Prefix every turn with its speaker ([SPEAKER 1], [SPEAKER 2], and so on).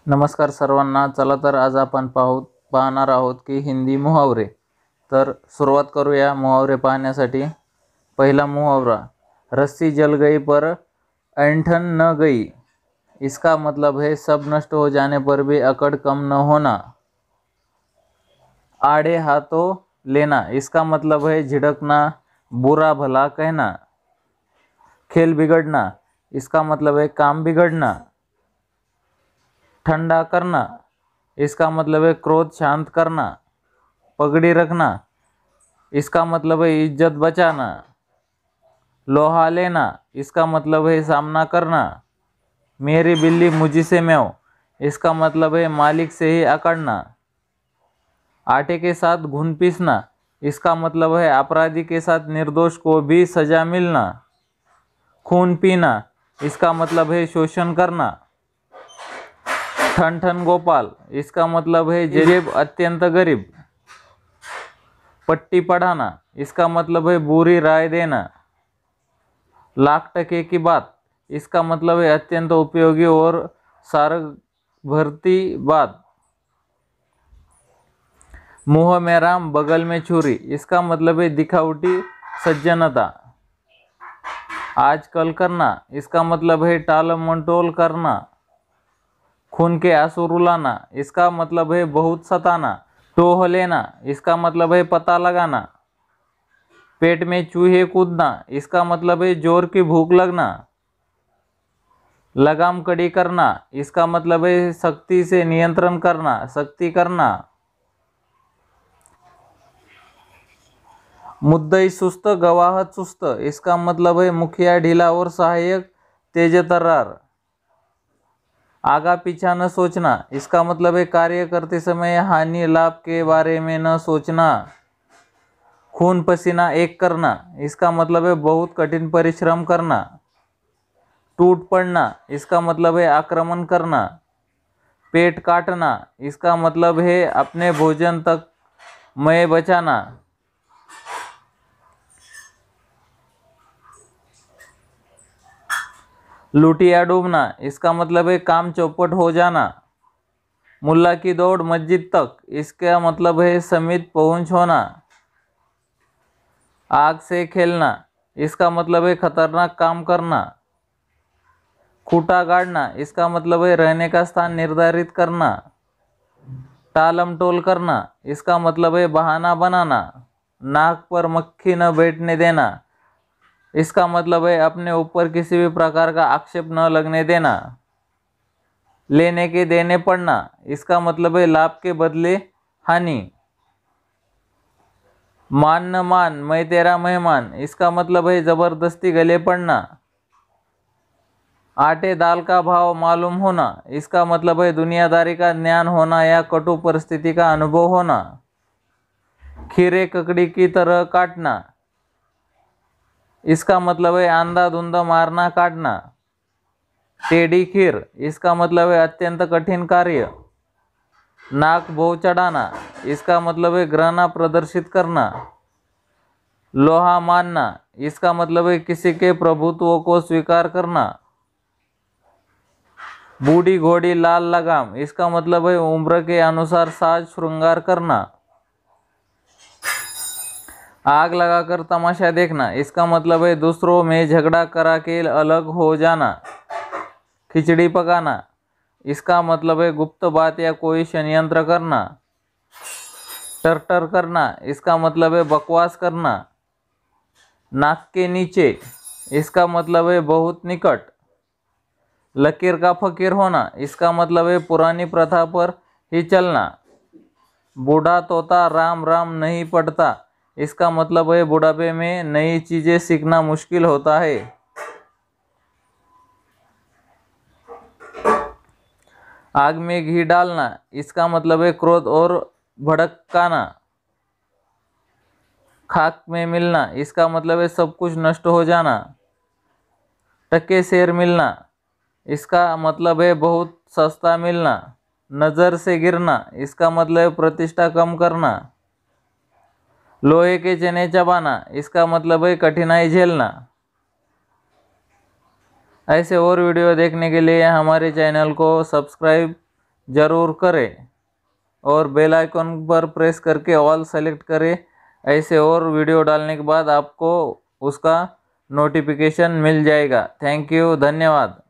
[SPEAKER 1] नमस्कार सर्वांना। चला तर आज आपण पाहणार आहोत की हिंदी मुहावरे। तर सुरुवात करूया मुहावरे पाहण्यासाठी। पहिला मुहावरा, रस्सी जल गई पर ऐंठन न गई। इसका मतलब है सब नष्ट हो जाने पर भी अकड़ कम न होना। आड़े हाथों लेना, इसका मतलब है झिड़कना, बुरा भला कहना। खेल बिगड़ना, इसका मतलब है काम बिगड़ना। ठंडा करना, इसका मतलब है क्रोध शांत करना। पगड़ी रखना, इसका मतलब है इज्जत बचाना। लोहा लेना, इसका मतलब है सामना करना। मेरी बिल्ली मुझी से म्याऊं, इसका मतलब है मालिक से ही अकड़ना। आटे के साथ घुन पीसना, इसका मतलब है अपराधी के साथ निर्दोष को भी सजा मिलना। खून पीना, इसका मतलब है शोषण करना। ठन ठन गोपाल, इसका मतलब है जेब अत्यंत गरीब। पट्टी पढ़ाना, इसका मतलब है बुरी राय देना। लाख टके की बात, इसका मतलब है अत्यंत उपयोगी और सारग भरती बात। मुंह में राम बगल में छुरी, इसका मतलब है दिखावटी सज्जनता। आजकल करना, इसका मतलब है टाल मटोल करना। खून के आंसू रुलाना, इसका मतलब है बहुत सताना। टोह लेना, इसका मतलब है पता लगाना। पेट में चूहे कूदना, इसका मतलब है जोर की भूख लगना। लगाम कड़ी करना, इसका मतलब है सख्ती से नियंत्रण करना, सख्ती करना। मुद्दई सुस्त गवाह चुस्त, इसका मतलब है मुखिया ढीला और सहायक तेजतर्रार। आगा पीछा न सोचना, इसका मतलब है कार्य करते समय हानि लाभ के बारे में न सोचना। खून पसीना एक करना, इसका मतलब है बहुत कठिन परिश्रम करना। टूट पड़ना, इसका मतलब है आक्रमण करना। पेट काटना, इसका मतलब है अपने भोजन तक मैं बचाना। लुटिया डूबना, इसका मतलब है काम चौपट हो जाना। मुल्ला की दौड़ मस्जिद तक, इसका मतलब है समित पहुंच होना। आग से खेलना, इसका मतलब है खतरनाक काम करना। खूटा गाड़ना, इसका मतलब है रहने का स्थान निर्धारित करना। टालम टोल करना, इसका मतलब है बहाना बनाना। नाक पर मक्खी न बैठने देना, इसका मतलब है अपने ऊपर किसी भी प्रकार का आक्षेप न लगने देना। लेने के देने पड़ना, इसका मतलब है लाभ के बदले हानि। मान न मान मैं तेरा मेहमान, इसका मतलब है जबरदस्ती गले पड़ना। आटे दाल का भाव मालूम होना, इसका मतलब है दुनियादारी का ज्ञान होना या कटु परिस्थिति का अनुभव होना। खीरे ककड़ी की तरह काटना, इसका मतलब है अंधाधुंध मारना काटना। टेढ़ी खीर, इसका मतलब है अत्यंत कठिन कार्य। नाक भों चढ़ाना, इसका मतलब है घृणा प्रदर्शित करना। लोहा मानना, इसका मतलब है किसी के प्रभुत्व को स्वीकार करना। बूढ़ी घोड़ी लाल लगाम, इसका मतलब है उम्र के अनुसार साज श्रृंगार करना। आग लगाकर तमाशा देखना, इसका मतलब है दूसरों में झगड़ा करा के अलग हो जाना। खिचड़ी पकाना, इसका मतलब है गुप्त बात या कोई षड्यंत्र करना। टर्टर करना, इसका मतलब है बकवास करना। नाक के नीचे, इसका मतलब है बहुत निकट। लकीर का फकीर होना, इसका मतलब है पुरानी प्रथा पर ही चलना। बूढ़ा तोता राम राम नहीं पढ़ता, इसका मतलब है बुढ़ापे में नई चीजें सीखना मुश्किल होता है। आग में घी डालना, इसका मतलब है क्रोध और भड़काना। खाक में मिलना, इसका मतलब है सब कुछ नष्ट हो जाना। टके शेर मिलना, इसका मतलब है बहुत सस्ता मिलना। नज़र से गिरना, इसका मतलब है प्रतिष्ठा कम करना। लोहे के चने चबाना, इसका मतलब है कठिनाई झेलना। ऐसे और वीडियो देखने के लिए हमारे चैनल को सब्सक्राइब ज़रूर करें और बेल आइकन पर प्रेस करके ऑल सेलेक्ट करें। ऐसे और वीडियो डालने के बाद आपको उसका नोटिफिकेशन मिल जाएगा। थैंक यू, धन्यवाद।